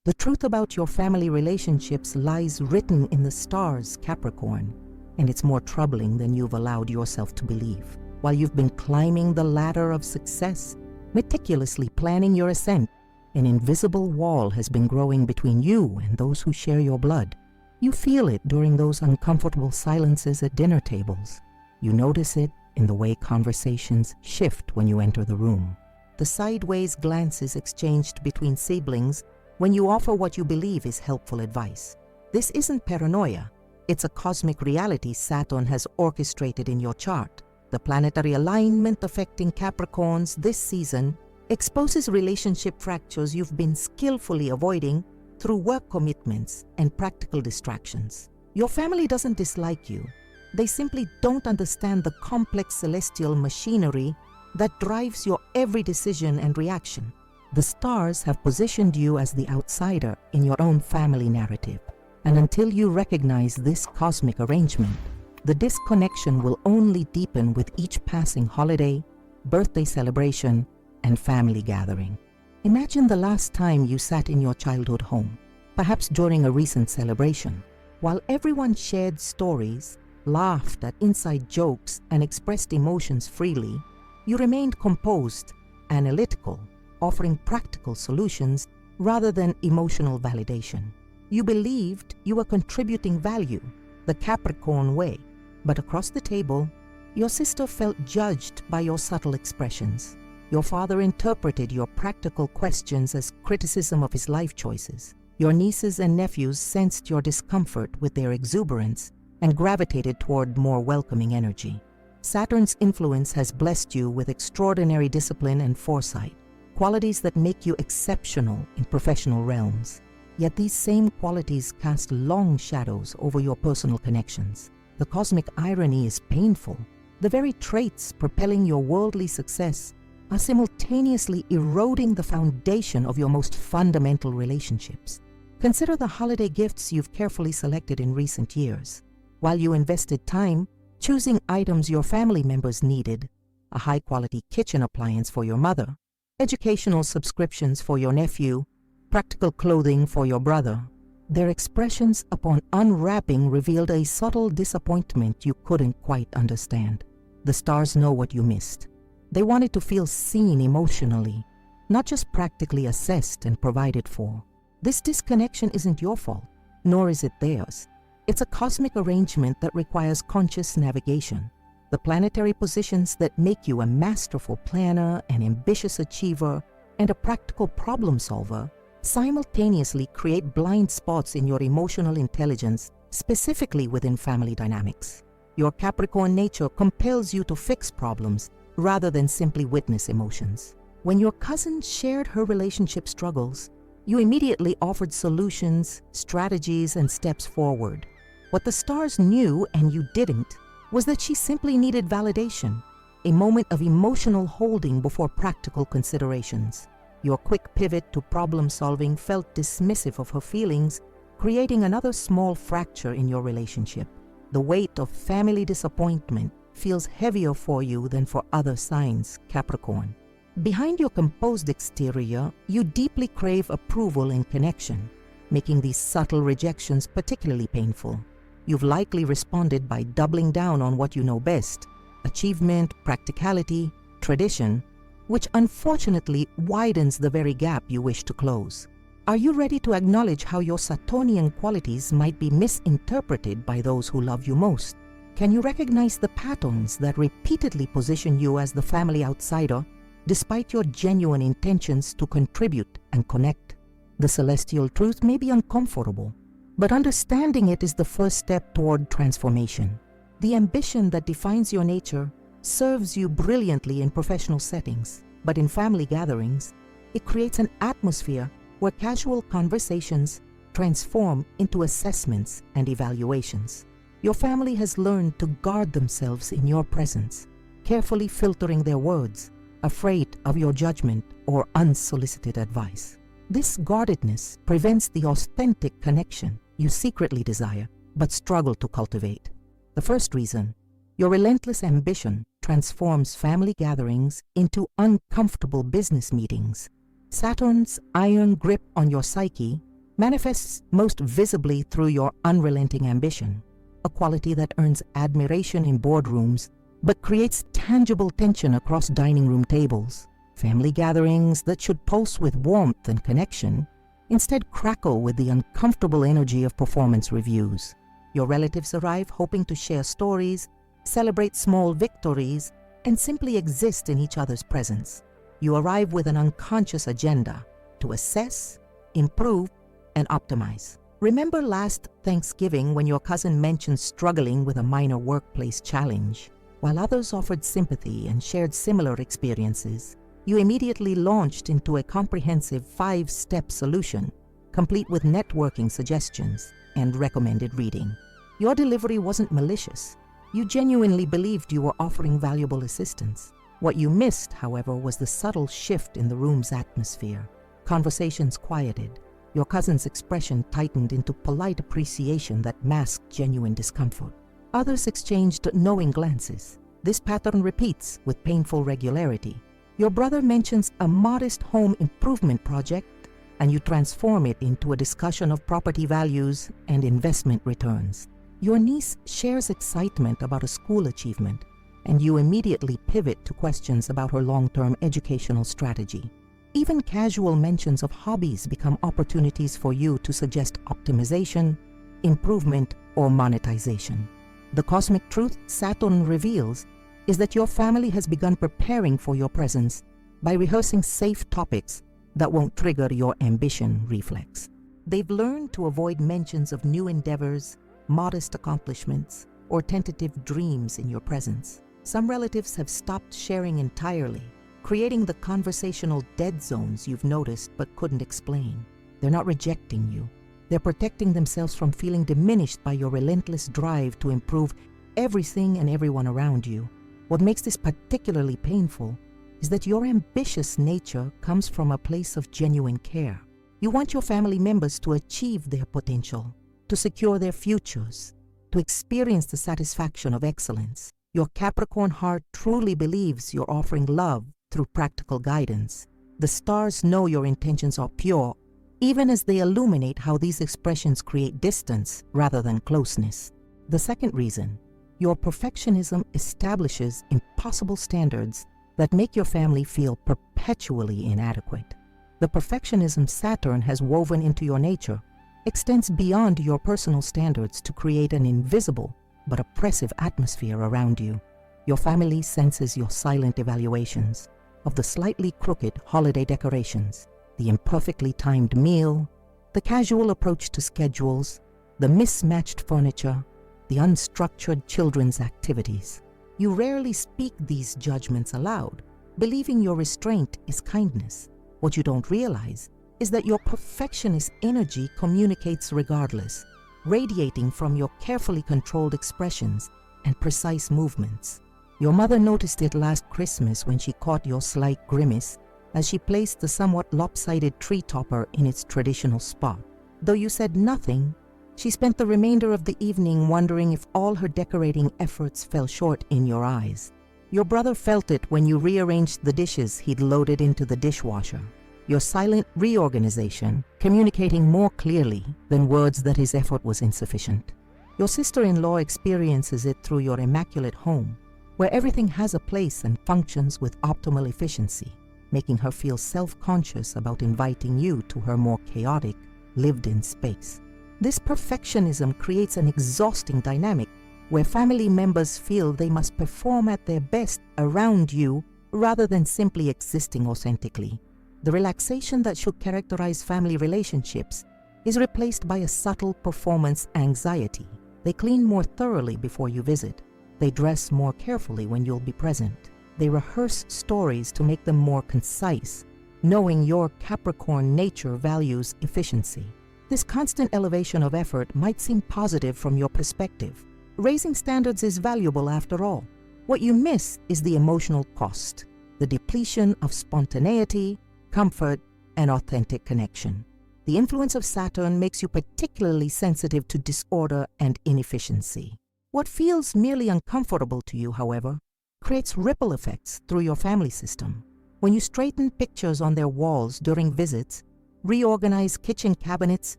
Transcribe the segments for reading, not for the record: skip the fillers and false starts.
The truth about your family relationships lies written in the stars, Capricorn, and it's more troubling than you've allowed yourself to believe. While you've been climbing the ladder of success, meticulously planning your ascent, an invisible wall has been growing between you and those who share your blood. You feel it during those uncomfortable silences at dinner tables. You notice it in the way conversations shift when you enter the room. The sideways glances exchanged between siblings when you offer what you believe is helpful advice. This isn't paranoia. It's a cosmic reality Saturn has orchestrated in your chart. The planetary alignment affecting Capricorns this season exposes relationship fractures you've been skillfully avoiding through work commitments and practical distractions. Your family doesn't dislike you. They simply don't understand the complex celestial machinery that drives your every decision and reaction. The stars have positioned you as the outsider in your own family narrative. And until you recognize this cosmic arrangement, the disconnection will only deepen with each passing holiday, birthday celebration, and family gathering. Imagine the last time you sat in your childhood home, perhaps during a recent celebration. While everyone shared stories, laughed at inside jokes, and expressed emotions freely, you remained composed, analytical, offering practical solutions rather than emotional validation. You believed you were contributing value, the Capricorn way, but across the table, your sister felt judged by your subtle expressions. Your father interpreted your practical questions as criticism of his life choices. Your nieces and nephews sensed your discomfort with their exuberance and gravitated toward more welcoming energy. Saturn's influence has blessed you with extraordinary discipline and foresight, qualities that make you exceptional in professional realms. Yet these same qualities cast long shadows over your personal connections. The cosmic irony is painful. The very traits propelling your worldly success are simultaneously eroding the foundation of your most fundamental relationships. Consider the holiday gifts you've carefully selected in recent years. While you invested time choosing items your family members needed, a high-quality kitchen appliance for your mother, educational subscriptions for your nephew, practical clothing for your brother, their expressions upon unwrapping revealed a subtle disappointment you couldn't quite understand. The stars know what you missed. They wanted to feel seen emotionally, not just practically assessed and provided for. This disconnection isn't your fault, nor is it theirs. It's a cosmic arrangement that requires conscious navigation. The planetary positions that make you a masterful planner, an ambitious achiever, and a practical problem solver simultaneously create blind spots in your emotional intelligence, specifically within family dynamics. Your Capricorn nature compels you to fix problems rather than simply witness emotions. When your cousin shared her relationship struggles, you immediately offered solutions, strategies, and steps forward. What the stars knew and you didn't was that she simply needed validation, a moment of emotional holding before practical considerations. Your quick pivot to problem solving felt dismissive of her feelings, creating another small fracture in your relationship. The weight of family disappointment feels heavier for you than for other signs, Capricorn. Behind your composed exterior, you deeply crave approval and connection, making these subtle rejections particularly painful. You've likely responded by doubling down on what you know best: achievement, practicality, tradition, which unfortunately widens the very gap you wish to close. Are you ready to acknowledge how your Saturnian qualities might be misinterpreted by those who love you most? Can you recognize the patterns that repeatedly position you as the family outsider, despite your genuine intentions to contribute and connect? The celestial truth may be uncomfortable, but understanding it is the first step toward transformation. The ambition that defines your nature serves you brilliantly in professional settings, but in family gatherings, it creates an atmosphere where casual conversations transform into assessments and evaluations. Your family has learned to guard themselves in your presence, carefully filtering their words, afraid of your judgment or unsolicited advice. This guardedness prevents the authentic connection you secretly desire but struggle to cultivate. The first reason: your relentless ambition transforms family gatherings into uncomfortable business meetings. Saturn's iron grip on your psyche manifests most visibly through your unrelenting ambition, a quality that earns admiration in boardrooms but creates tangible tension across dining room tables. Family gatherings that should pulse with warmth and connection instead crackle with the uncomfortable energy of performance reviews. Your relatives arrive hoping to share stories, celebrate small victories, and simply exist in each other's presence. You arrive with an unconscious agenda to assess, improve, and optimize. Remember last Thanksgiving when your cousin mentioned struggling with a minor workplace challenge? While others offered sympathy and shared similar experiences, you immediately launched into a comprehensive 5-step solution, complete with networking suggestions and recommended reading. Your delivery wasn't malicious. You genuinely believed you were offering valuable assistance. What you missed, however, was the subtle shift in the room's atmosphere. Conversations quieted. Your cousin's expression tightened into polite appreciation that masked genuine discomfort. Others exchanged knowing glances. This pattern repeats with painful regularity. Your brother mentions a modest home improvement project, and you transform it into a discussion of property values and investment returns. Your niece shares excitement about a school achievement, and you immediately pivot to questions about her long-term educational strategy. Even casual mentions of hobbies become opportunities for you to suggest optimization, improvement, or monetization. The cosmic truth Saturn reveals is that your family has begun preparing for your presence by rehearsing safe topics that won't trigger your ambition reflex. They've learned to avoid mentions of new endeavors, modest accomplishments, or tentative dreams in your presence. Some relatives have stopped sharing entirely, creating the conversational dead zones you've noticed but couldn't explain. They're not rejecting you. They're protecting themselves from feeling diminished by your relentless drive to improve everything and everyone around you. What makes this particularly painful is that your ambitious nature comes from a place of genuine care. You want your family members to achieve their potential, to secure their futures, to experience the satisfaction of excellence. Your Capricorn heart truly believes you're offering love through practical guidance. The stars know your intentions are pure, even as they illuminate how these expressions create distance rather than closeness. The second reason, your perfectionism establishes impossible standards that make your family feel perpetually inadequate. The perfectionism Saturn has woven into your nature extends beyond your personal standards to create an invisible but oppressive atmosphere around you. Your family senses your silent evaluations of the slightly crooked holiday decorations, the imperfectly timed meal, the casual approach to schedules, the mismatched furniture, the unstructured children's activities. You rarely speak these judgments aloud, believing your restraint is kindness. What you don't realize is that your perfectionist energy communicates regardless, radiating from your carefully controlled expressions and precise movements. Your mother noticed it last Christmas when she caught your slight grimace as she placed the somewhat lopsided tree topper in its traditional spot. Though you said nothing, she spent the remainder of the evening wondering if all her decorating efforts fell short in your eyes. Your brother felt it when you rearranged the dishes he'd loaded into the dishwasher. Your silent reorganization communicating more clearly than words that his effort was insufficient. Your sister-in-law experiences it through your immaculate home, where everything has a place and functions with optimal efficiency, making her feel self-conscious about inviting you to her more chaotic, lived-in space. This perfectionism creates an exhausting dynamic where family members feel they must perform at their best around you rather than simply existing authentically. The relaxation that should characterize family relationships is replaced by a subtle performance anxiety. They clean more thoroughly before you visit. They dress more carefully when you'll be present. They rehearse stories to make them more concise, knowing your Capricorn nature values efficiency. This constant elevation of effort might seem positive from your perspective. Raising standards is valuable after all. What you miss is the emotional cost, the depletion of spontaneity, comfort, and authentic connection. The influence of Saturn makes you particularly sensitive to disorder and inefficiency. What feels merely uncomfortable to you, however, creates ripple effects through your family system. When you straighten pictures on their walls during visits, reorganize kitchen cabinets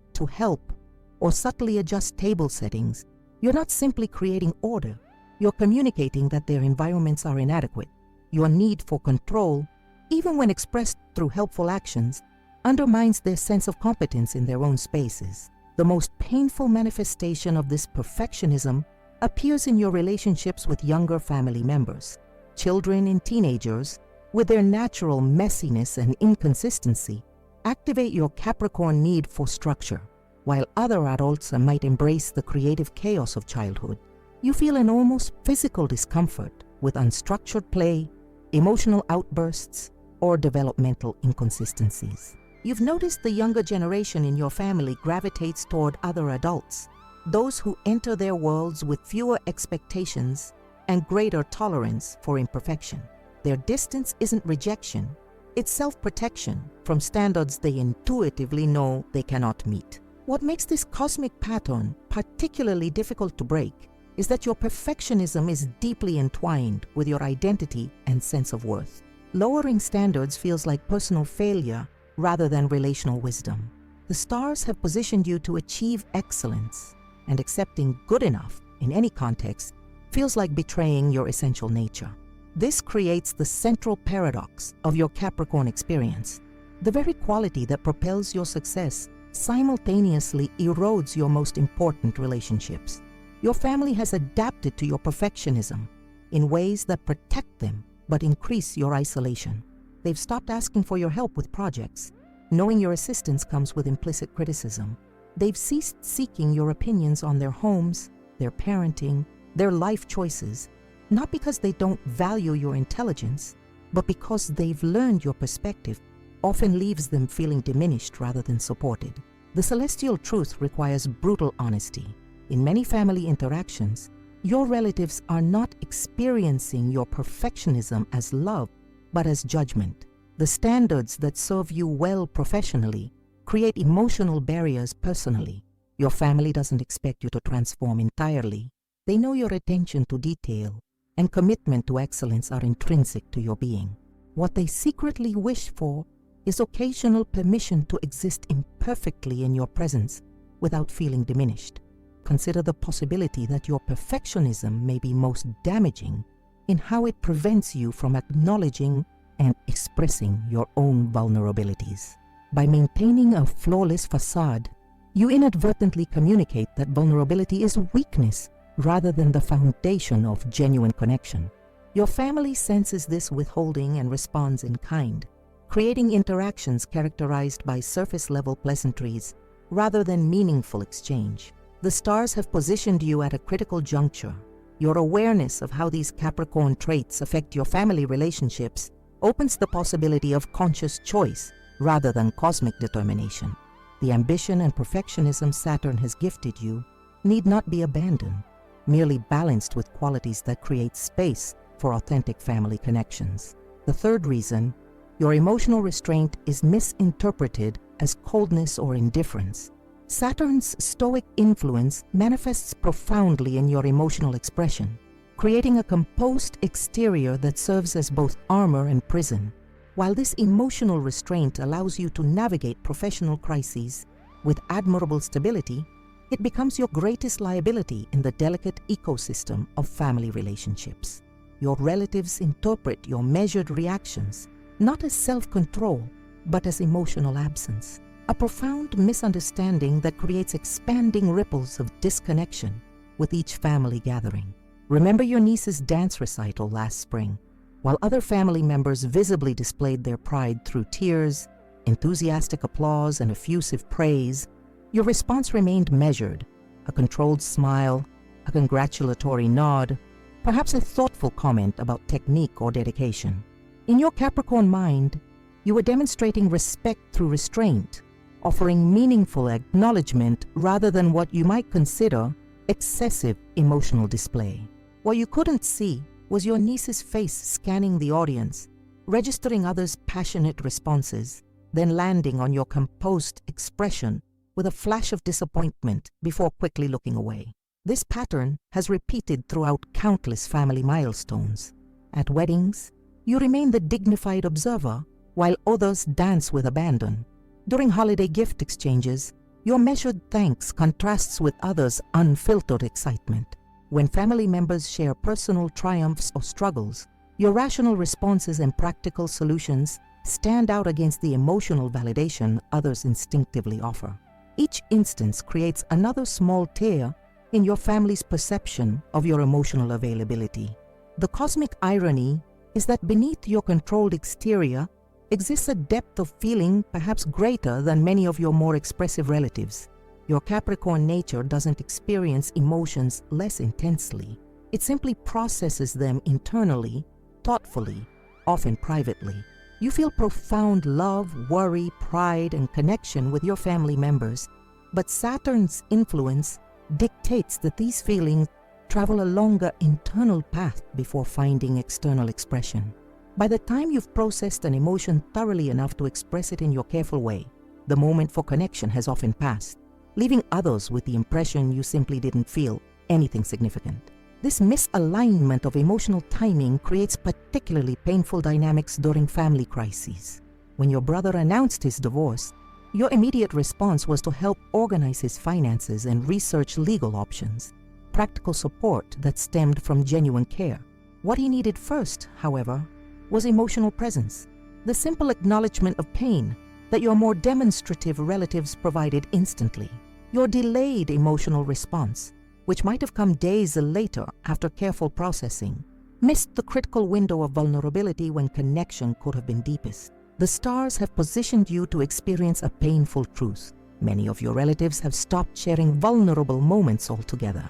to help, or subtly adjust table settings, you're not simply creating order, you're communicating that their environments are inadequate. Your need for control, even when expressed through helpful actions, undermines their sense of competence in their own spaces. The most painful manifestation of this perfectionism appears in your relationships with younger family members. Children and teenagers, with their natural messiness and inconsistency, activate your Capricorn need for structure, while other adults might embrace the creative chaos of childhood. You feel an almost physical discomfort with unstructured play, emotional outbursts, or developmental inconsistencies. You've noticed the younger generation in your family gravitates toward other adults, those who enter their worlds with fewer expectations and greater tolerance for imperfection. Their distance isn't rejection, it's self-protection from standards they intuitively know they cannot meet. What makes this cosmic pattern particularly difficult to break is that your perfectionism is deeply entwined with your identity and sense of worth. Lowering standards feels like personal failure rather than relational wisdom. The stars have positioned you to achieve excellence, and accepting good enough in any context feels like betraying your essential nature. This creates the central paradox of your Capricorn experience. The very quality that propels your success simultaneously erodes your most important relationships. Your family has adapted to your perfectionism in ways that protect them but increase your isolation. They've stopped asking for your help with projects, knowing your assistance comes with implicit criticism. They've ceased seeking your opinions on their homes, their parenting, their life choices, not because they don't value your intelligence, but because they've learned your perspective often leaves them feeling diminished rather than supported. The celestial truth requires brutal honesty. In many family interactions, your relatives are not experiencing your perfectionism as love, but as judgment. The standards that serve you well professionally create emotional barriers personally. Your family doesn't expect you to transform entirely. They know your attention to detail and commitment to excellence are intrinsic to your being. What they secretly wish for is occasional permission to exist imperfectly in your presence without feeling diminished. Consider the possibility that your perfectionism may be most damaging in how it prevents you from acknowledging and expressing your own vulnerabilities. By maintaining a flawless facade, you inadvertently communicate that vulnerability is weakness rather than the foundation of genuine connection. Your family senses this withholding and responds in kind, creating interactions characterized by surface-level pleasantries rather than meaningful exchange. The stars have positioned you at a critical juncture. Your awareness of how these Capricorn traits affect your family relationships opens the possibility of conscious choice rather than cosmic determination. The ambition and perfectionism Saturn has gifted you need not be abandoned, merely balanced with qualities that create space for authentic family connections. The third reason, your emotional restraint is misinterpreted as coldness or indifference. Saturn's stoic influence manifests profoundly in your emotional expression, creating a composed exterior that serves as both armor and prison. While this emotional restraint allows you to navigate professional crises with admirable stability, it becomes your greatest liability in the delicate ecosystem of family relationships. Your relatives interpret your measured reactions not as self-control, but as emotional absence, a profound misunderstanding that creates expanding ripples of disconnection with each family gathering. Remember your niece's dance recital last spring. While other family members visibly displayed their pride through tears, enthusiastic applause, and effusive praise, your response remained measured, a controlled smile, a congratulatory nod, perhaps a thoughtful comment about technique or dedication. In your Capricorn mind, you were demonstrating respect through restraint, offering meaningful acknowledgement rather than what you might consider excessive emotional display. What you couldn't see was your niece's face scanning the audience, registering others' passionate responses, then landing on your composed expression with a flash of disappointment before quickly looking away. This pattern has repeated throughout countless family milestones. At weddings, you remain the dignified observer while others dance with abandon. During holiday gift exchanges, your measured thanks contrasts with others' unfiltered excitement. When family members share personal triumphs or struggles, your rational responses and practical solutions stand out against the emotional validation others instinctively offer. Each instance creates another small tear in your family's perception of your emotional availability. The cosmic irony is that beneath your controlled exterior exists a depth of feeling perhaps greater than many of your more expressive relatives. Your Capricorn nature doesn't experience emotions less intensely. It simply processes them internally, thoughtfully, often privately. You feel profound love, worry, pride, and connection with your family members, but Saturn's influence dictates that these feelings travel a longer internal path before finding external expression. By the time you've processed an emotion thoroughly enough to express it in your careful way, the moment for connection has often passed, leaving others with the impression you simply didn't feel anything significant. This misalignment of emotional timing creates particularly painful dynamics during family crises. When your brother announced his divorce, your immediate response was to help organize his finances and research legal options, practical support that stemmed from genuine care. What he needed first, however, was emotional presence, the simple acknowledgement of pain that your more demonstrative relatives provided instantly. Your delayed emotional response, which might have come days later after careful processing, missed the critical window of vulnerability when connection could have been deepest. The stars have positioned you to experience a painful truth. Many of your relatives have stopped sharing vulnerable moments altogether.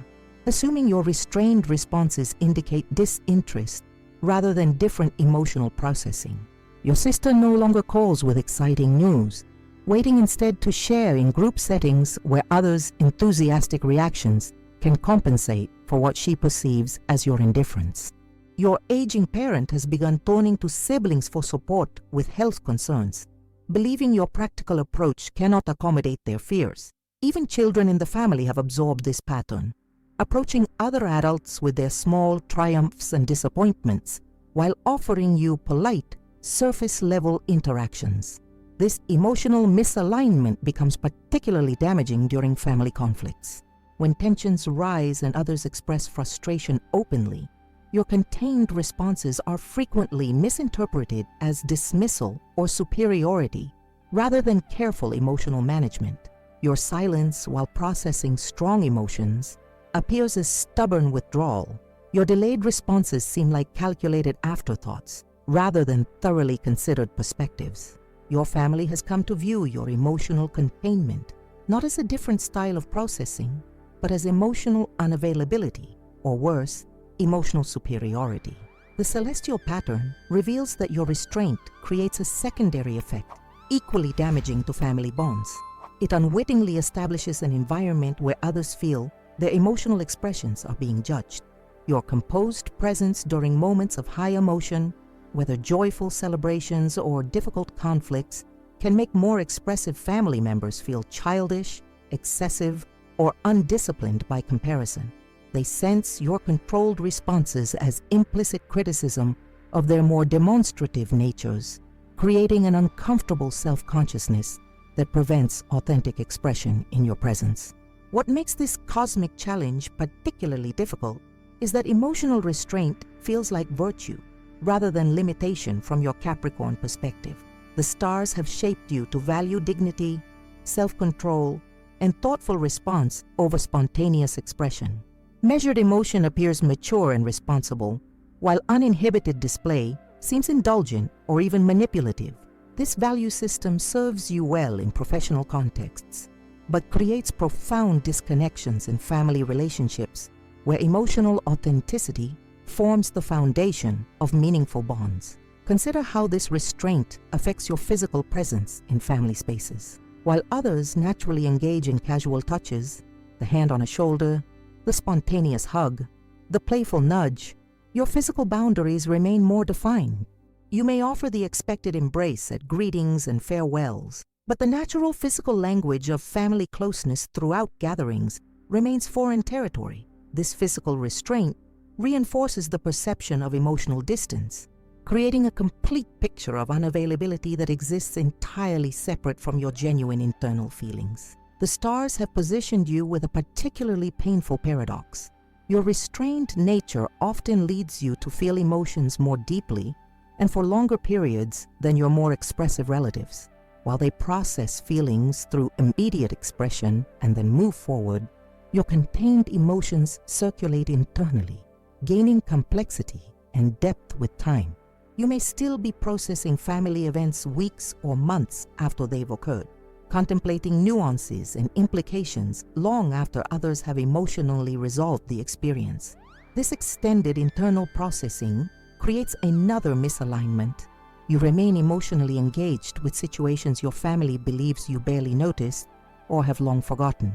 Assuming your restrained responses indicate disinterest rather than different emotional processing. Your sister no longer calls with exciting news, waiting instead to share in group settings where others' enthusiastic reactions can compensate for what she perceives as your indifference. Your aging parent has begun turning to siblings for support with health concerns, believing your practical approach cannot accommodate their fears. Even children in the family have absorbed this pattern, approaching other adults with their small triumphs and disappointments while offering you polite, surface-level interactions. This emotional misalignment becomes particularly damaging during family conflicts. When tensions rise and others express frustration openly, your contained responses are frequently misinterpreted as dismissal or superiority rather than careful emotional management. Your silence while processing strong emotions appears as stubborn withdrawal. Your delayed responses seem like calculated afterthoughts rather than thoroughly considered perspectives. Your family has come to view your emotional containment not as a different style of processing, but as emotional unavailability, or worse, emotional superiority. The celestial pattern reveals that your restraint creates a secondary effect, equally damaging to family bonds. It unwittingly establishes an environment where others feel their emotional expressions are being judged. Your composed presence during moments of high emotion, whether joyful celebrations or difficult conflicts, can make more expressive family members feel childish, excessive, or undisciplined by comparison. They sense your controlled responses as implicit criticism of their more demonstrative natures, creating an uncomfortable self-consciousness that prevents authentic expression in your presence. What makes this cosmic challenge particularly difficult is that emotional restraint feels like virtue rather than limitation from your Capricorn perspective. The stars have shaped you to value dignity, self-control, and thoughtful response over spontaneous expression. Measured emotion appears mature and responsible, while uninhibited display seems indulgent or even manipulative. This value system serves you well in professional contexts, but creates profound disconnections in family relationships where emotional authenticity forms the foundation of meaningful bonds. Consider how this restraint affects your physical presence in family spaces. While others naturally engage in casual touches, the hand on a shoulder, the spontaneous hug, the playful nudge, your physical boundaries remain more defined. You may offer the expected embrace at greetings and farewells, but the natural physical language of family closeness throughout gatherings remains foreign territory. This physical restraint reinforces the perception of emotional distance, creating a complete picture of unavailability that exists entirely separate from your genuine internal feelings. The stars have positioned you with a particularly painful paradox. Your restrained nature often leads you to feel emotions more deeply and for longer periods than your more expressive relatives. While they process feelings through immediate expression and then move forward, your contained emotions circulate internally, gaining complexity and depth with time. You may still be processing family events weeks or months after they've occurred, contemplating nuances and implications long after others have emotionally resolved the experience. This extended internal processing creates another misalignment. You remain emotionally engaged with situations your family believes you barely noticed or have long forgotten.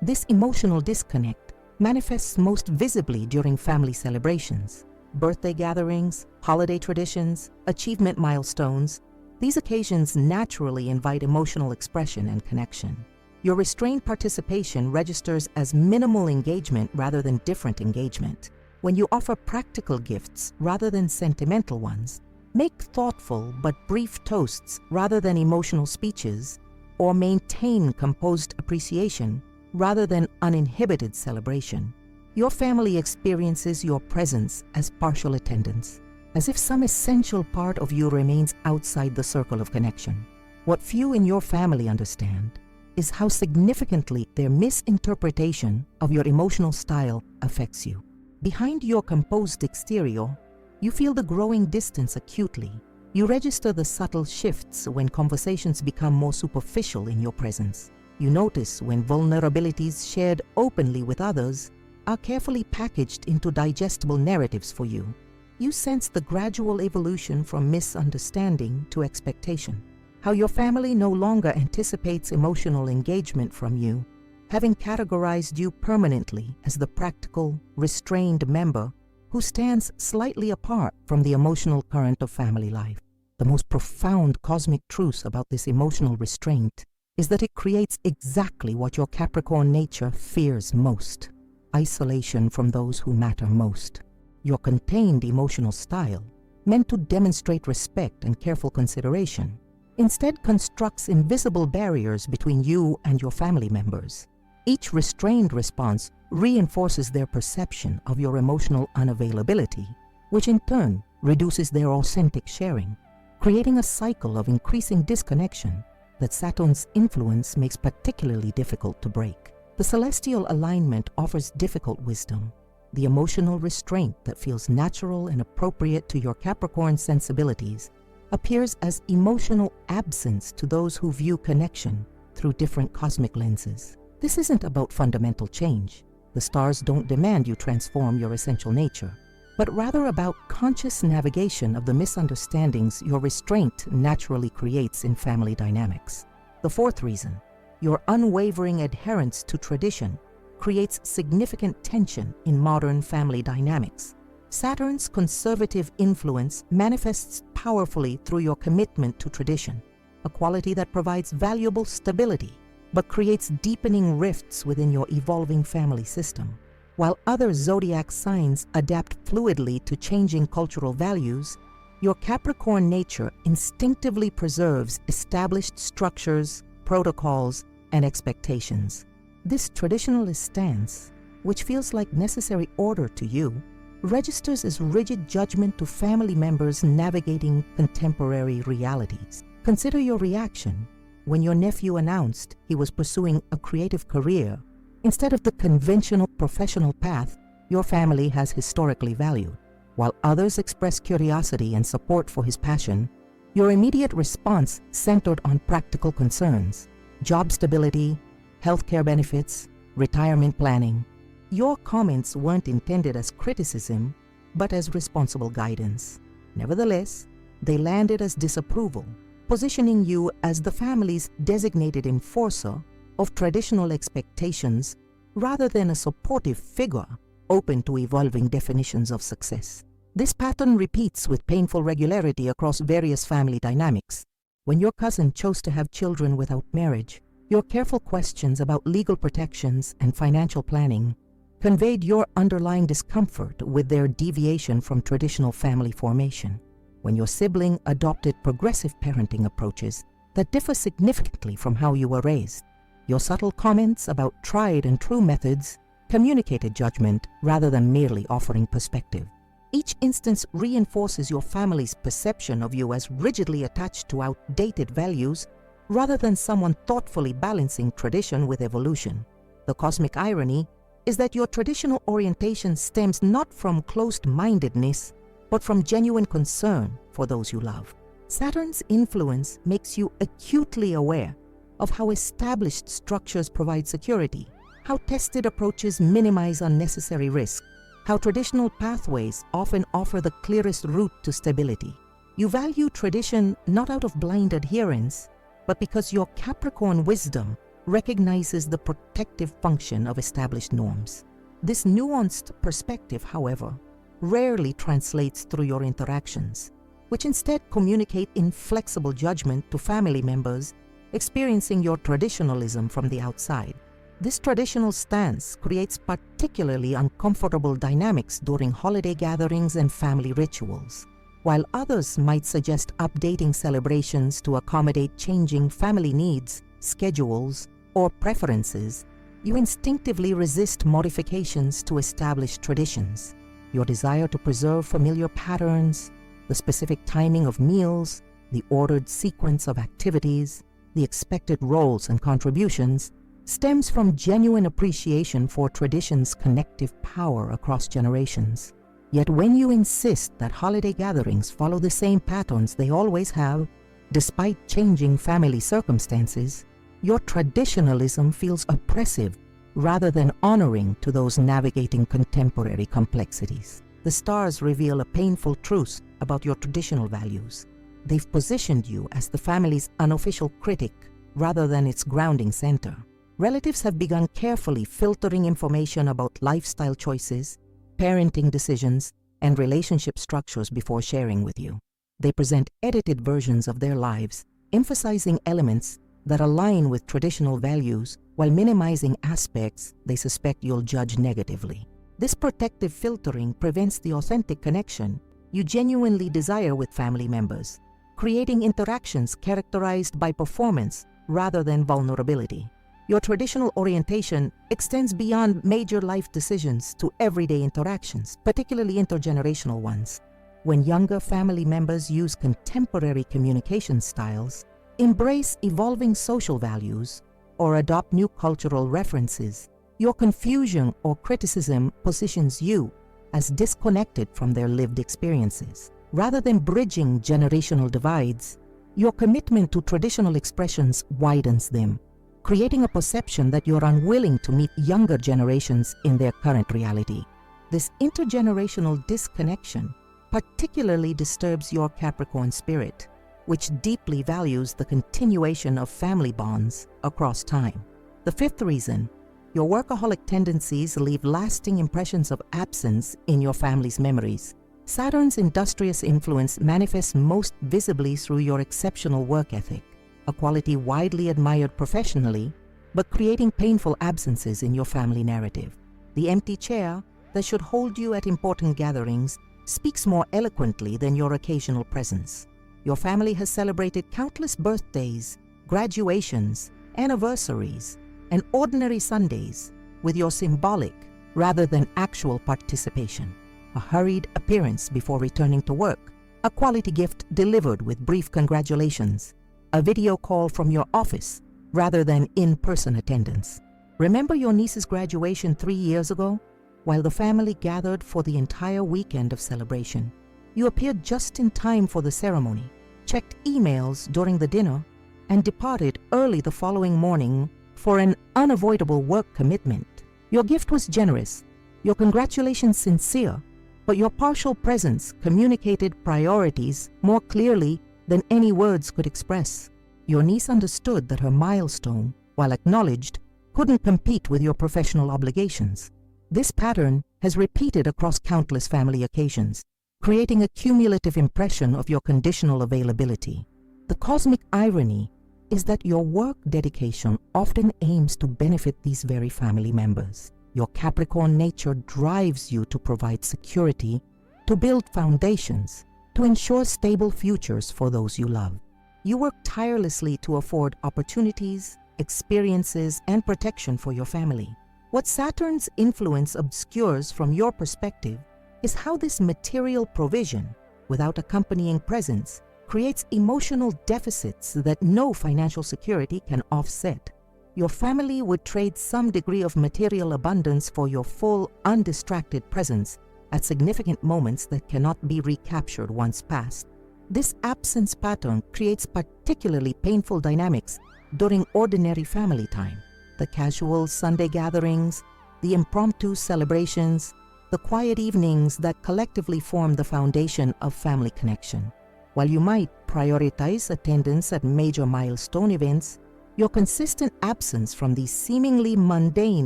This emotional disconnect manifests most visibly during family celebrations, birthday gatherings, holiday traditions, achievement milestones. These occasions naturally invite emotional expression and connection. Your restrained participation registers as minimal engagement rather than different engagement. When you offer practical gifts rather than sentimental ones, make thoughtful but brief toasts rather than emotional speeches, or maintain composed appreciation rather than uninhibited celebration, your family experiences your presence as partial attendance, as if some essential part of you remains outside the circle of connection. What few in your family understand is how significantly their misinterpretation of your emotional style affects you. Behind your composed exterior, you feel the growing distance acutely. You register the subtle shifts when conversations become more superficial in your presence. You notice when vulnerabilities shared openly with others are carefully packaged into digestible narratives for you. You sense the gradual evolution from misunderstanding to expectation. How your family no longer anticipates emotional engagement from you, having categorized you permanently as the practical, restrained member who stands slightly apart from the emotional current of family life. The most profound cosmic truth about this emotional restraint is that it creates exactly what your Capricorn nature fears most: isolation from those who matter most. Your contained emotional style, meant to demonstrate respect and careful consideration, instead constructs invisible barriers between you and your family members. Each restrained response reinforces their perception of your emotional unavailability, which in turn reduces their authentic sharing, creating a cycle of increasing disconnection that Saturn's influence makes particularly difficult to break. The celestial alignment offers difficult wisdom. The emotional restraint that feels natural and appropriate to your Capricorn sensibilities appears as emotional absence to those who view connection through different cosmic lenses. This isn't about fundamental change. The stars don't demand you transform your essential nature, but rather about conscious navigation of the misunderstandings your restraint naturally creates in family dynamics. The fourth reason, your unwavering adherence to tradition creates significant tension in modern family dynamics. Saturn's conservative influence manifests powerfully through your commitment to tradition, a quality that provides valuable stability but creates deepening rifts within your evolving family system. While other zodiac signs adapt fluidly to changing cultural values, your Capricorn nature instinctively preserves established structures, protocols, and expectations. This traditionalist stance, which feels like necessary order to you, registers as rigid judgment to family members navigating contemporary realities. Consider your reaction when your nephew announced he was pursuing a creative career instead of the conventional professional path your family has historically valued. While others express curiosity and support for his passion, your immediate response centered on practical concerns: job stability, healthcare benefits, retirement planning. Your comments weren't intended as criticism, but as responsible guidance. Nevertheless, they landed as disapproval, positioning you as the family's designated enforcer of traditional expectations rather than a supportive figure open to evolving definitions of success. This pattern repeats with painful regularity across various family dynamics. When your cousin chose to have children without marriage, your careful questions about legal protections and financial planning conveyed your underlying discomfort with their deviation from traditional family formation. when your sibling adopted progressive parenting approaches that differ significantly from how you were raised. Your subtle comments about tried and true methods communicated judgment rather than merely offering perspective. Each instance reinforces your family's perception of you as rigidly attached to outdated values rather than someone thoughtfully balancing tradition with evolution. The cosmic irony is that your traditional orientation stems not from closed-mindedness, but from genuine concern for those you love. Saturn's influence makes you acutely aware of how established structures provide security, how tested approaches minimize unnecessary risk, how traditional pathways often offer the clearest route to stability. You value tradition not out of blind adherence, but because your Capricorn wisdom recognizes the protective function of established norms. This nuanced perspective, however, rarely translates through your interactions, which instead communicate inflexible judgment to family members experiencing your traditionalism from the outside. This traditional stance creates particularly uncomfortable dynamics during holiday gatherings and family rituals. While others might suggest updating celebrations to accommodate changing family needs, schedules, or preferences, you instinctively resist modifications to established traditions. Your desire to preserve familiar patterns, the specific timing of meals, the ordered sequence of activities, the expected roles and contributions, stems from genuine appreciation for tradition's connective power across generations. Yet when you insist that holiday gatherings follow the same patterns they always have, despite changing family circumstances, your traditionalism feels oppressive rather than honoring to those navigating contemporary complexities. The stars reveal a painful truth about your traditional values. They've positioned you as the family's unofficial critic rather than its grounding center. Relatives have begun carefully filtering information about lifestyle choices, parenting decisions, and relationship structures before sharing with you. They present edited versions of their lives, emphasizing elements that align with traditional values while minimizing aspects they suspect you'll judge negatively. This protective filtering prevents the authentic connection you genuinely desire with family members, creating interactions characterized by performance rather than vulnerability. Your traditional orientation extends beyond major life decisions to everyday interactions, particularly intergenerational ones. When younger family members use contemporary communication styles, embrace evolving social values, or adopt new cultural references, your confusion or criticism positions you as disconnected from their lived experiences. Rather than bridging generational divides, your commitment to traditional expressions widens them, creating a perception that you're unwilling to meet younger generations in their current reality. This intergenerational disconnection particularly disturbs your Capricorn spirit, which deeply values the continuation of family bonds across time. The fifth reason, your workaholic tendencies leave lasting impressions of absence in your family's memories. Saturn's industrious influence manifests most visibly through your exceptional work ethic, a quality widely admired professionally, but creating painful absences in your family narrative. The empty chair that should hold you at important gatherings speaks more eloquently than your occasional presence. Your family has celebrated countless birthdays, graduations, anniversaries, and ordinary Sundays with your symbolic rather than actual participation. A hurried appearance before returning to work, a quality gift delivered with brief congratulations, a video call from your office rather than in-person attendance. Remember your niece's graduation 3 years ago? While the family gathered for the entire weekend of celebration, you appeared just in time for the ceremony, checked emails during the dinner, and departed early the following morning for an unavoidable work commitment. Your gift was generous, your congratulations sincere, but your partial presence communicated priorities more clearly than any words could express. Your niece understood that her milestone, while acknowledged, couldn't compete with your professional obligations. This pattern has repeated across countless family occasions, creating a cumulative impression of your conditional availability. The cosmic irony is that your work dedication often aims to benefit these very family members. Your Capricorn nature drives you to provide security, to build foundations, to ensure stable futures for those you love. You work tirelessly to afford opportunities, experiences, and protection for your family. What Saturn's influence obscures from your perspective is how this material provision, without accompanying presence, creates emotional deficits that no financial security can offset. Your family would trade some degree of material abundance for your full, undistracted presence at significant moments that cannot be recaptured once past. This absence pattern creates particularly painful dynamics during ordinary family time. The casual Sunday gatherings, the impromptu celebrations, the quiet evenings that collectively form the foundation of family connection. While you might prioritize attendance at major milestone events, your consistent absence from these seemingly mundane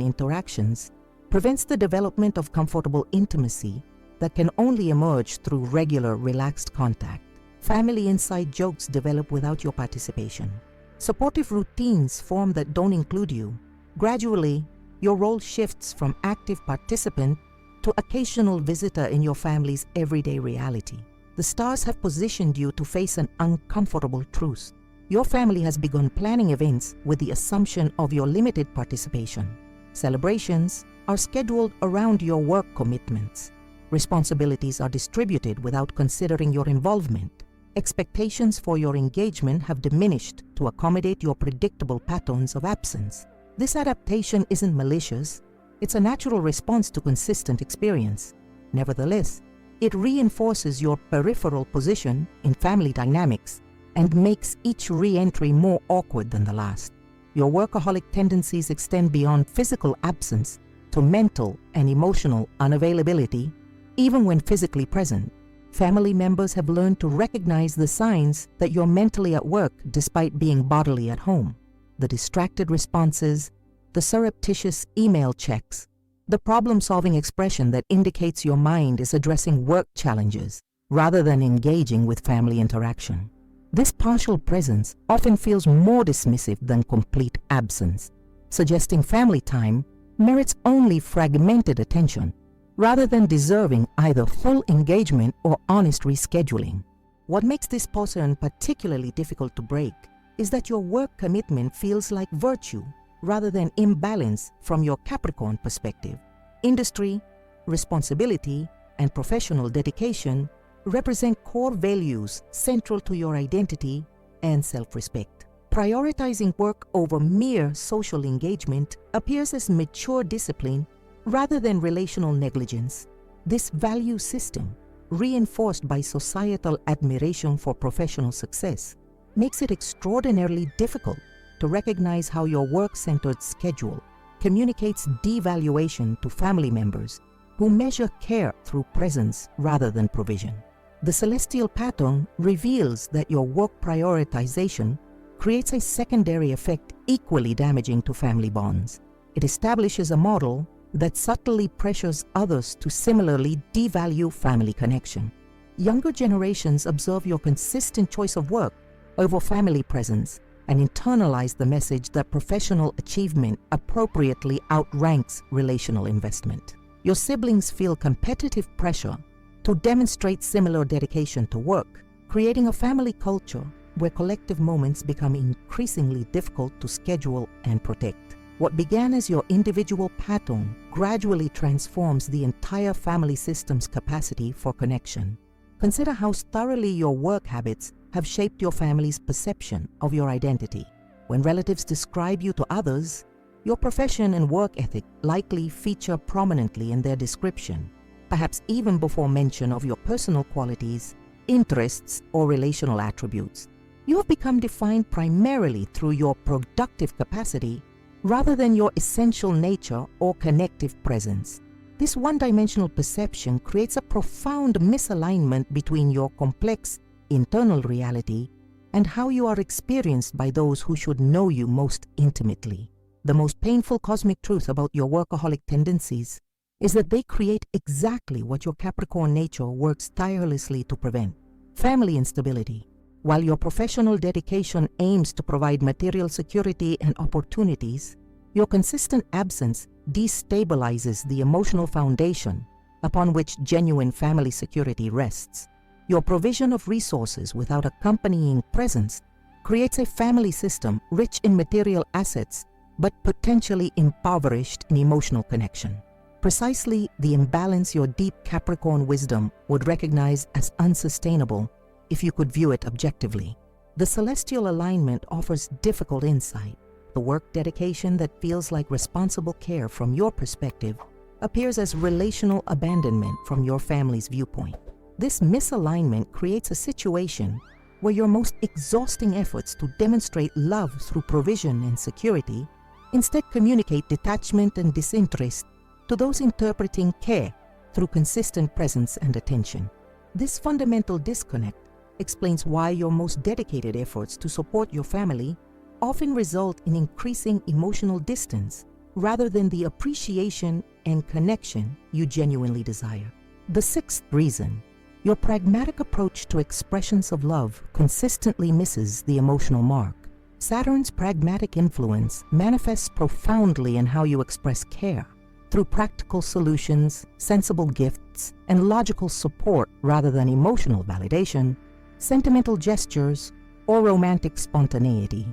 interactions prevents the development of comfortable intimacy that can only emerge through regular, relaxed contact. Family inside jokes develop without your participation. Supportive routines form that don't include you. Gradually, your role shifts from active participant to occasional visitor in your family's everyday reality. The stars have positioned you to face an uncomfortable truth. Your family has begun planning events with the assumption of your limited participation. Celebrations are scheduled around your work commitments. Responsibilities are distributed without considering your involvement. Expectations for your engagement have diminished to accommodate your predictable patterns of absence. This adaptation isn't malicious, it's a natural response to consistent experience. Nevertheless, it reinforces your peripheral position in family dynamics and makes each re-entry more awkward than the last. Your workaholic tendencies extend beyond physical absence to mental and emotional unavailability, even when physically present. Family members have learned to recognize the signs that you're mentally at work despite being bodily at home. The distracted responses, the surreptitious email checks, the problem-solving expression that indicates your mind is addressing work challenges rather than engaging with family interaction. This partial presence often feels more dismissive than complete absence, suggesting family time merits only fragmented attention rather than deserving either full engagement or honest rescheduling. What makes this pattern particularly difficult to break is that your work commitment feels like virtue rather than imbalance from your Capricorn perspective. Industry, responsibility, and professional dedication represent core values central to your identity and self-respect. Prioritizing work over mere social engagement appears as mature discipline rather than relational negligence. This value system, reinforced by societal admiration for professional success, makes it extraordinarily difficult to recognize how your work-centered schedule communicates devaluation to family members who measure care through presence rather than provision. The celestial pattern reveals that your work prioritization creates a secondary effect equally damaging to family bonds. It establishes a model that subtly pressures others to similarly devalue family connection. Younger generations observe your consistent choice of work over family presence and internalize the message that professional achievement appropriately outranks relational investment. Your siblings feel competitive pressure to demonstrate similar dedication to work, creating a family culture where collective moments become increasingly difficult to schedule and protect. What began as your individual pattern gradually transforms the entire family system's capacity for connection. Consider how thoroughly your work habits have shaped your family's perception of your identity. When relatives describe you to others, your profession and work ethic likely feature prominently in their description, perhaps even before mention of your personal qualities, interests, or relational attributes. You have become defined primarily through your productive capacity rather than your essential nature or connective presence. This one-dimensional perception creates a profound misalignment between your complex internal reality and how you are experienced by those who should know you most intimately. The most painful cosmic truth about your workaholic tendencies is that they create exactly what your Capricorn nature works tirelessly to prevent: family instability. While your professional dedication aims to provide material security and opportunities, your consistent absence destabilizes the emotional foundation upon which genuine family security rests. Your provision of resources without accompanying presence creates a family system rich in material assets but potentially impoverished in emotional connection. Precisely the imbalance your deep Capricorn wisdom would recognize as unsustainable if you could view it objectively. The celestial alignment offers difficult insight. The work dedication that feels like responsible care from your perspective appears as relational abandonment from your family's viewpoint. This misalignment creates a situation where your most exhausting efforts to demonstrate love through provision and security instead communicate detachment and disinterest to those interpreting care through consistent presence and attention. This fundamental disconnect explains why your most dedicated efforts to support your family often result in increasing emotional distance rather than the appreciation and connection you genuinely desire. The sixth reason: your pragmatic approach to expressions of love consistently misses the emotional mark. Saturn's pragmatic influence manifests profoundly in how you express care, through practical solutions, sensible gifts, and logical support rather than emotional validation, sentimental gestures, or romantic spontaneity.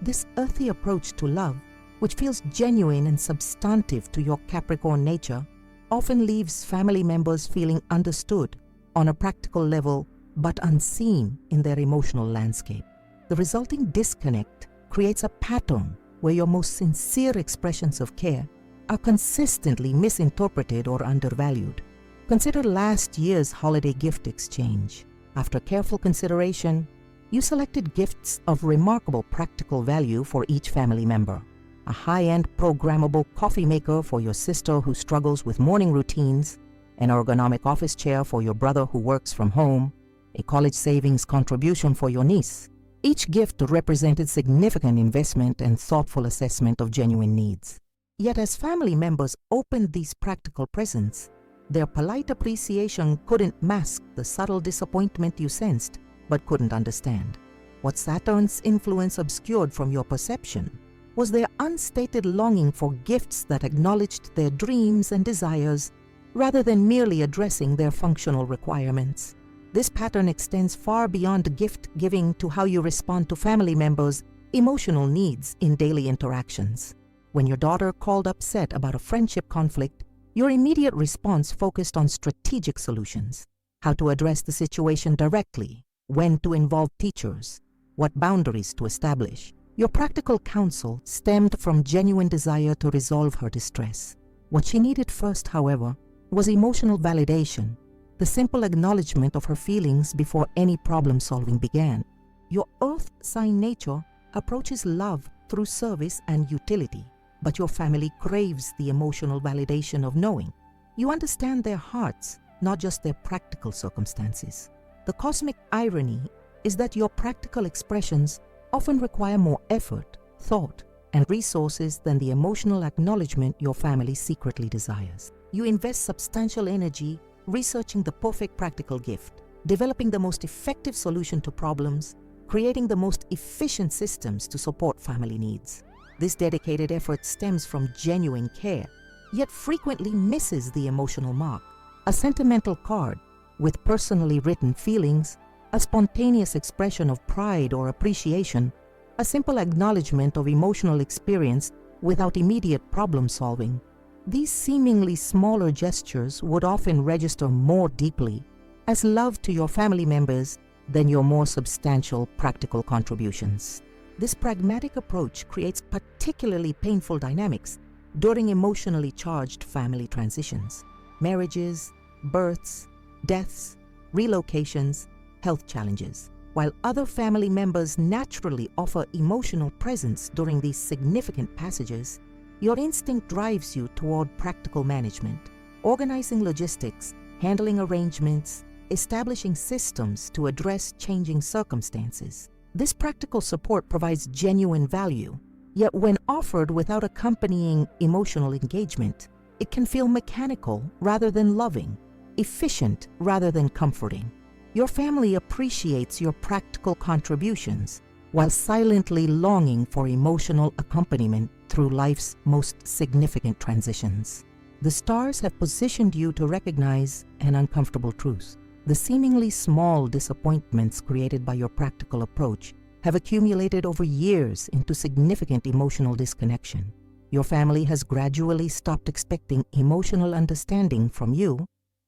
This earthy approach to love, which feels genuine and substantive to your Capricorn nature, often leaves family members feeling understood on a practical level but unseen in their emotional landscape. The resulting disconnect creates a pattern where your most sincere expressions of care are consistently misinterpreted or undervalued. Consider last year's holiday gift exchange. After careful consideration, you selected gifts of remarkable practical value for each family member. A high-end programmable coffee maker for your sister who struggles with morning routines, an ergonomic office chair for your brother who works from home, a college savings contribution for your niece. Each gift represented significant investment and thoughtful assessment of genuine needs. Yet as family members opened these practical presents, their polite appreciation couldn't mask the subtle disappointment you sensed but couldn't understand. What Saturn's influence obscured from your perception was their unstated longing for gifts that acknowledged their dreams and desires rather than merely addressing their functional requirements. This pattern extends far beyond gift giving to how you respond to family members' emotional needs in daily interactions. When your daughter called upset about a friendship conflict, your immediate response focused on strategic solutions: how to address the situation directly, when to involve teachers, what boundaries to establish. Your practical counsel stemmed from genuine desire to resolve her distress. What she needed first, however, was emotional validation, the simple acknowledgement of her feelings before any problem-solving began. Your earth sign nature approaches love through service and utility, but your family craves the emotional validation of knowing you understand their hearts, not just their practical circumstances. The cosmic irony is that your practical expressions often require more effort, thought, and resources than the emotional acknowledgement your family secretly desires. You invest substantial energy researching the perfect practical gift, developing the most effective solution to problems, creating the most efficient systems to support family needs. This dedicated effort stems from genuine care, yet frequently misses the emotional mark. A sentimental card with personally written feelings, a spontaneous expression of pride or appreciation, a simple acknowledgement of emotional experience without immediate problem solving. These seemingly smaller gestures would often register more deeply as love to your family members than your more substantial practical contributions. This pragmatic approach creates particularly painful dynamics during emotionally charged family transitions, marriages, births, deaths, relocations, health challenges. While other family members naturally offer emotional presence during these significant passages, your instinct drives you toward practical management, organizing logistics, handling arrangements, establishing systems to address changing circumstances. This practical support provides genuine value, yet when offered without accompanying emotional engagement, it can feel mechanical rather than loving, efficient rather than comforting. Your family appreciates your practical contributions while silently longing for emotional accompaniment through life's most significant transitions. The stars have positioned you to recognize an uncomfortable truth. The seemingly small disappointments created by your practical approach have accumulated over years into significant emotional disconnection. Your family has gradually stopped expecting emotional understanding from you,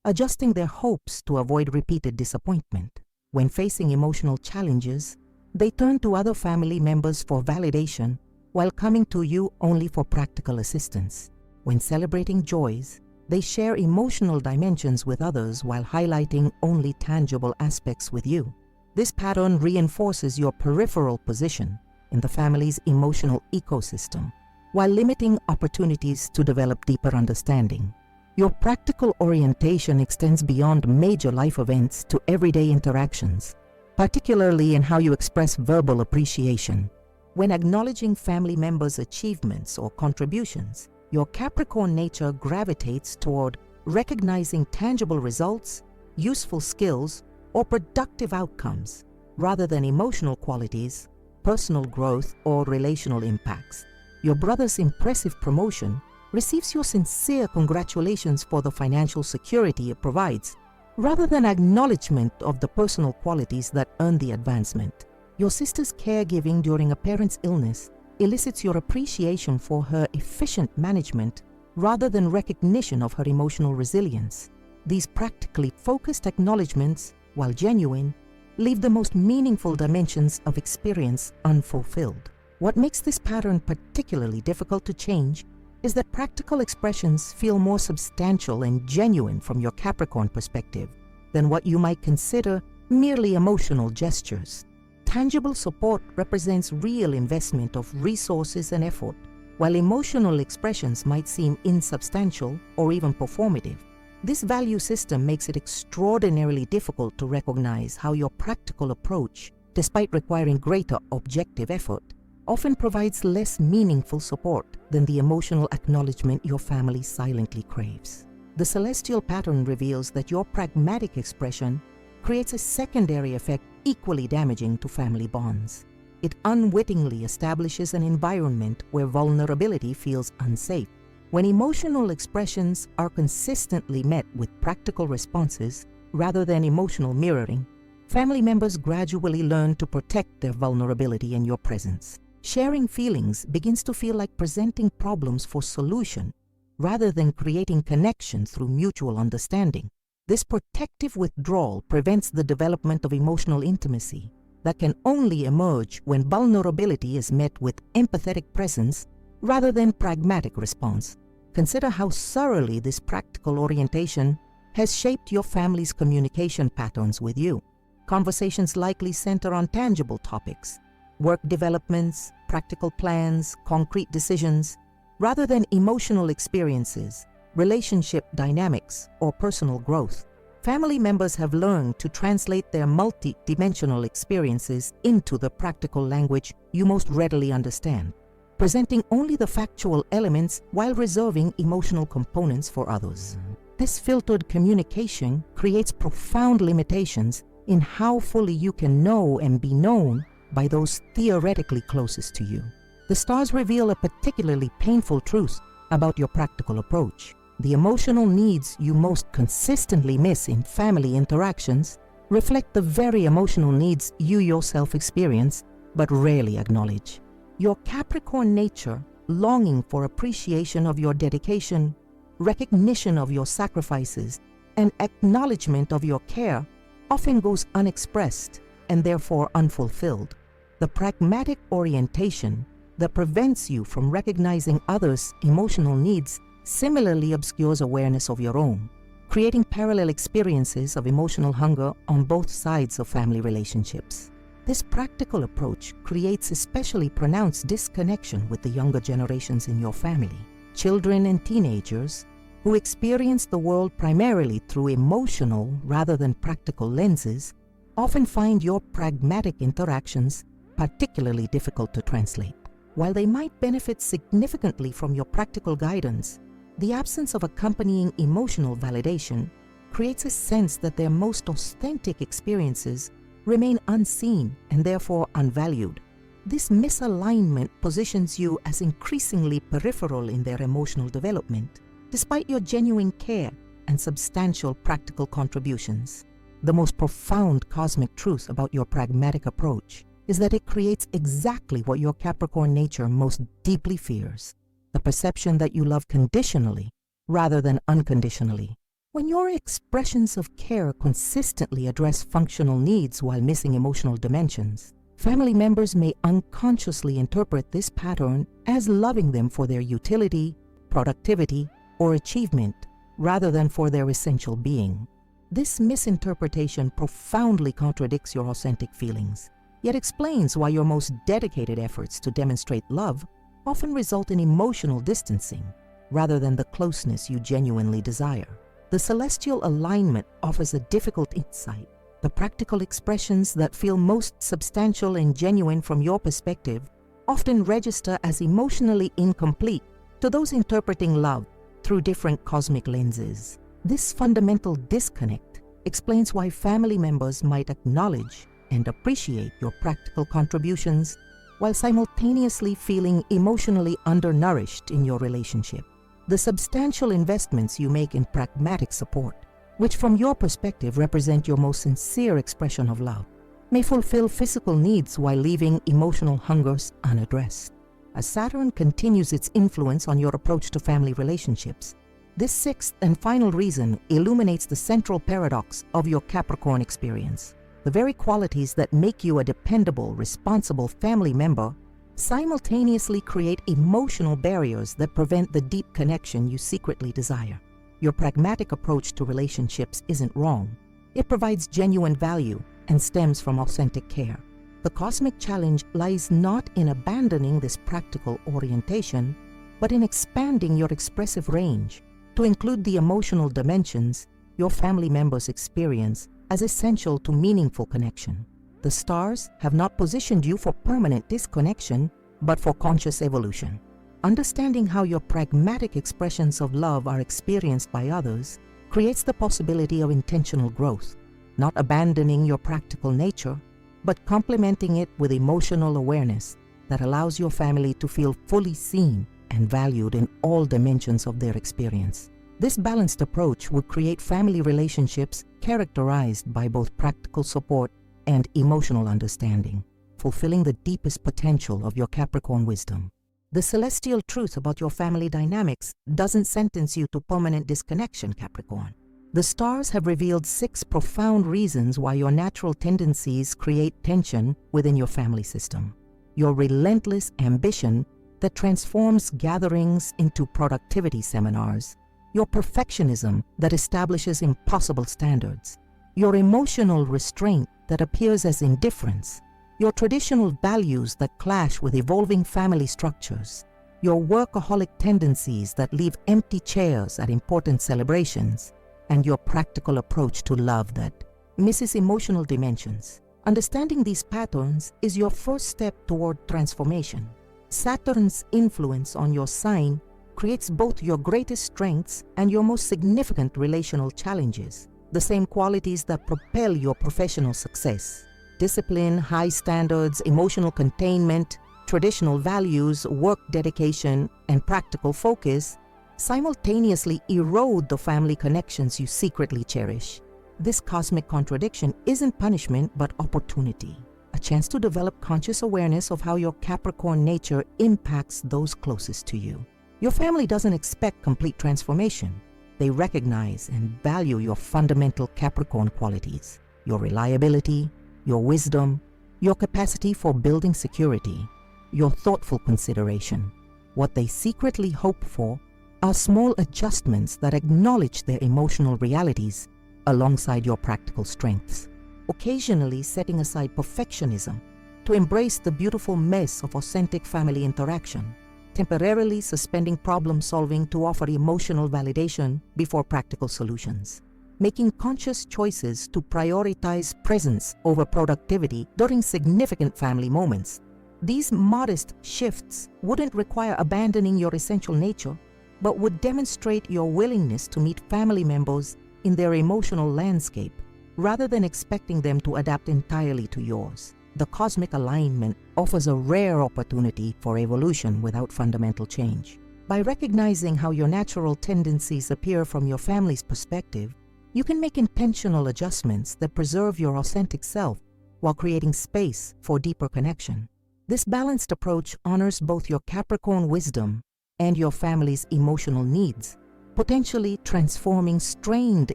adjusting their hopes to avoid repeated disappointment. When facing emotional challenges, they turn to other family members for validation while coming to you only for practical assistance. When celebrating joys, they share emotional dimensions with others while highlighting only tangible aspects with you. This pattern reinforces your peripheral position in the family's emotional ecosystem, while limiting opportunities to develop deeper understanding. Your practical orientation extends beyond major life events to everyday interactions, particularly in how you express verbal appreciation. When acknowledging family members' achievements or contributions, your Capricorn nature gravitates toward recognizing tangible results, useful skills, or productive outcomes, rather than emotional qualities, personal growth, or relational impacts. Your brother's impressive promotion receives your sincere congratulations for the financial security it provides, rather than acknowledgement of the personal qualities that earn the advancement. Your sister's caregiving during a parent's illness elicits your appreciation for her efficient management rather than recognition of her emotional resilience. These practically focused acknowledgments, while genuine, leave the most meaningful dimensions of experience unfulfilled. What makes this pattern particularly difficult to change is that practical expressions feel more substantial and genuine from your Capricorn perspective than what you might consider merely emotional gestures. Tangible support represents real investment of resources and effort, while emotional expressions might seem insubstantial or even performative. This value system makes it extraordinarily difficult to recognize how your practical approach, despite requiring greater objective effort, often provides less meaningful support than the emotional acknowledgement your family silently craves. The celestial pattern reveals that your pragmatic expression creates a secondary effect equally damaging to family bonds. It unwittingly establishes an environment where vulnerability feels unsafe. When emotional expressions are consistently met with practical responses rather than emotional mirroring, family members gradually learn to protect their vulnerability in your presence. Sharing feelings begins to feel like presenting problems for solution rather than creating connection through mutual understanding. This protective withdrawal prevents the development of emotional intimacy that can only emerge when vulnerability is met with empathetic presence rather than pragmatic response. Consider how thoroughly this practical orientation has shaped your family's communication patterns with you. Conversations likely center on tangible topics, work developments, practical plans, concrete decisions, rather than emotional experiences, relationship dynamics, or personal growth. Family members have learned to translate their multi-dimensional experiences into the practical language you most readily understand, presenting only the factual elements while reserving emotional components for others. This filtered communication creates profound limitations in how fully you can know and be known by those theoretically closest to you. The stars reveal a particularly painful truth about your practical approach. The emotional needs you most consistently miss in family interactions reflect the very emotional needs you yourself experience but rarely acknowledge. Your Capricorn nature, longing for appreciation of your dedication, recognition of your sacrifices, and acknowledgement of your care, often goes unexpressed and therefore unfulfilled. The pragmatic orientation that prevents you from recognizing others' emotional needs similarly obscures awareness of your own, creating parallel experiences of emotional hunger on both sides of family relationships. This practical approach creates especially pronounced disconnection with the younger generations in your family. Children and teenagers who experience the world primarily through emotional rather than practical lenses often find your pragmatic interactions particularly difficult to translate. While they might benefit significantly from your practical guidance, the absence of accompanying emotional validation creates a sense that their most authentic experiences remain unseen and therefore unvalued. This misalignment positions you as increasingly peripheral in their emotional development, despite your genuine care and substantial practical contributions. The most profound cosmic truth about your pragmatic approach is that it creates exactly what your Capricorn nature most deeply fears: the perception that you love conditionally rather than unconditionally. When your expressions of care consistently address functional needs while missing emotional dimensions, family members may unconsciously interpret this pattern as loving them for their utility, productivity, or achievement, rather than for their essential being. This misinterpretation profoundly contradicts your authentic feelings, yet explains why your most dedicated efforts to demonstrate love often result in emotional distancing, rather than the closeness you genuinely desire. The celestial alignment offers a difficult insight. The practical expressions that feel most substantial and genuine from your perspective often register as emotionally incomplete to those interpreting love through different cosmic lenses. This fundamental disconnect explains why family members might acknowledge and appreciate your practical contributions while simultaneously feeling emotionally undernourished in your relationship. The substantial investments you make in pragmatic support, which from your perspective represent your most sincere expression of love, may fulfill physical needs while leaving emotional hungers unaddressed. As Saturn continues its influence on your approach to family relationships, this sixth and final reason illuminates the central paradox of your Capricorn experience. The very qualities that make you a dependable, responsible family member simultaneously create emotional barriers that prevent the deep connection you secretly desire. Your pragmatic approach to relationships isn't wrong. It provides genuine value and stems from authentic care. The cosmic challenge lies not in abandoning this practical orientation, but in expanding your expressive range to include the emotional dimensions your family members experience as essential to meaningful connection. The stars have not positioned you for permanent disconnection, but for conscious evolution. Understanding how your pragmatic expressions of love are experienced by others creates the possibility of intentional growth, not abandoning your practical nature, but complementing it with emotional awareness that allows your family to feel fully seen and valued in all dimensions of their experience. This balanced approach will create family relationships characterized by both practical support and emotional understanding, fulfilling the deepest potential of your Capricorn wisdom. The celestial truth about your family dynamics doesn't sentence you to permanent disconnection, Capricorn. The stars have revealed 6 profound reasons why your natural tendencies create tension within your family system. Your relentless ambition that transforms gatherings into productivity seminars, your perfectionism that establishes impossible standards, your emotional restraint that appears as indifference, your traditional values that clash with evolving family structures, your workaholic tendencies that leave empty chairs at important celebrations, and your practical approach to love that misses emotional dimensions. Understanding these patterns is your first step toward transformation. Saturn's influence on your sign creates both your greatest strengths and your most significant relational challenges, the same qualities that propel your professional success. Discipline, high standards, emotional containment, traditional values, work dedication, and practical focus simultaneously erode the family connections you secretly cherish. This cosmic contradiction isn't punishment but opportunity, a chance to develop conscious awareness of how your Capricorn nature impacts those closest to you. Your family doesn't expect complete transformation. They recognize and value your fundamental Capricorn qualities, your reliability, your wisdom, your capacity for building security, your thoughtful consideration. What they secretly hope for are small adjustments that acknowledge their emotional realities alongside your practical strengths, occasionally setting aside perfectionism to embrace the beautiful mess of authentic family interaction, temporarily suspending problem solving to offer emotional validation before practical solutions, making conscious choices to prioritize presence over productivity during significant family moments. These modest shifts wouldn't require abandoning your essential nature, but would demonstrate your willingness to meet family members in their emotional landscape rather than expecting them to adapt entirely to yours. The cosmic alignment offers a rare opportunity for evolution without fundamental change. By recognizing how your natural tendencies appear from your family's perspective, You can make intentional adjustments that preserve your authentic self while creating space for deeper connection. This balanced approach honors both your Capricorn wisdom and your family's emotional needs, potentially transforming strained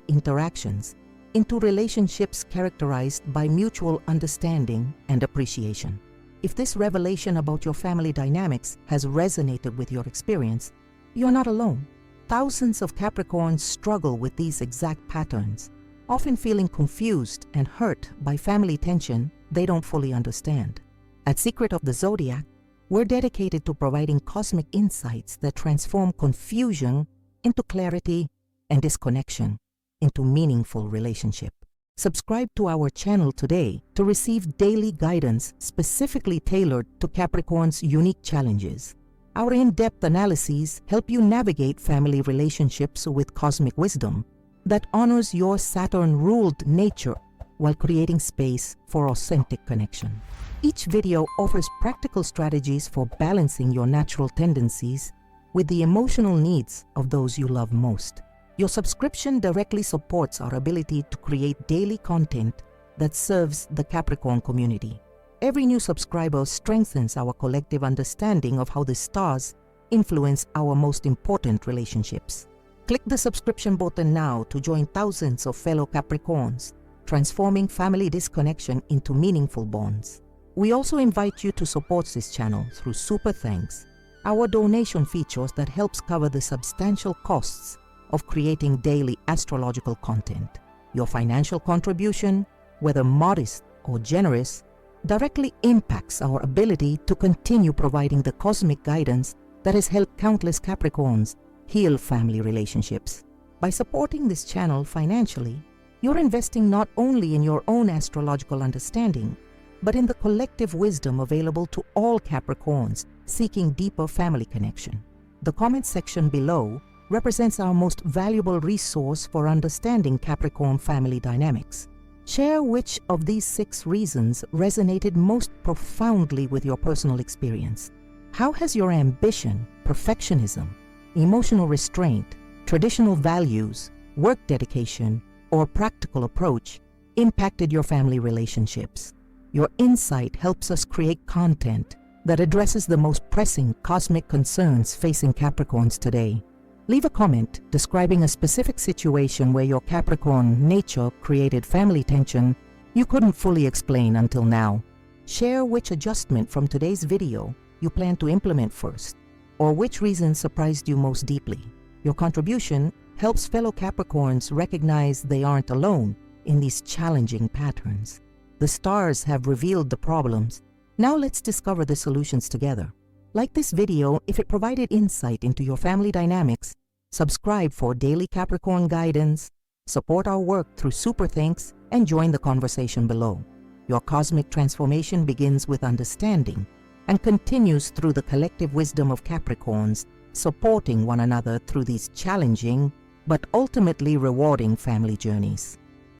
interactions into relationships characterized by mutual understanding and appreciation. If this revelation about your family dynamics has resonated with your experience, you're not alone. Thousands of Capricorns struggle with these exact patterns, often feeling confused and hurt by family tension they don't fully understand. At Secret of the Zodiac, we're dedicated to providing cosmic insights that transform confusion into clarity and disconnection into meaningful relationship. Subscribe to our channel today to receive daily guidance specifically tailored to Capricorn's unique challenges. Our in-depth analyses help you navigate family relationships with cosmic wisdom that honors your Saturn-ruled nature while creating space for authentic connection. Each video offers practical strategies for balancing your natural tendencies with the emotional needs of those you love most. Your subscription directly supports our ability to create daily content that serves the Capricorn community. Every new subscriber strengthens our collective understanding of how the stars influence our most important relationships. Click the subscription button now to join thousands of fellow Capricorns, transforming family disconnection into meaningful bonds. We also invite you to support this channel through Super Thanks, our donation features that helps cover the substantial costs of creating daily astrological content. Your financial contribution, whether modest or generous, directly impacts our ability to continue providing the cosmic guidance that has helped countless Capricorns heal family relationships. By supporting this channel financially, you're investing not only in your own astrological understanding, but in the collective wisdom available to all Capricorns seeking deeper family connection. The comment section below represents our most valuable resource for understanding Capricorn family dynamics. Share which of these 6 reasons resonated most profoundly with your personal experience. How has your ambition, perfectionism, emotional restraint, traditional values, work dedication, or practical approach impacted your family relationships? Your insight helps us create content that addresses the most pressing cosmic concerns facing Capricorns today. Leave a comment describing a specific situation where your Capricorn nature created family tension you couldn't fully explain until now. Share which adjustment from today's video you plan to implement first, or which reason surprised you most deeply. Your contribution helps fellow Capricorns recognize they aren't alone in these challenging patterns. The stars have revealed the problems. Now let's discover the solutions together. Like this video if it provided insight into your family dynamics, subscribe for daily Capricorn guidance, support our work through Super Thanks, and join the conversation below. Your cosmic transformation begins with understanding and continues through the collective wisdom of Capricorns, supporting one another through these challenging but ultimately rewarding family journeys.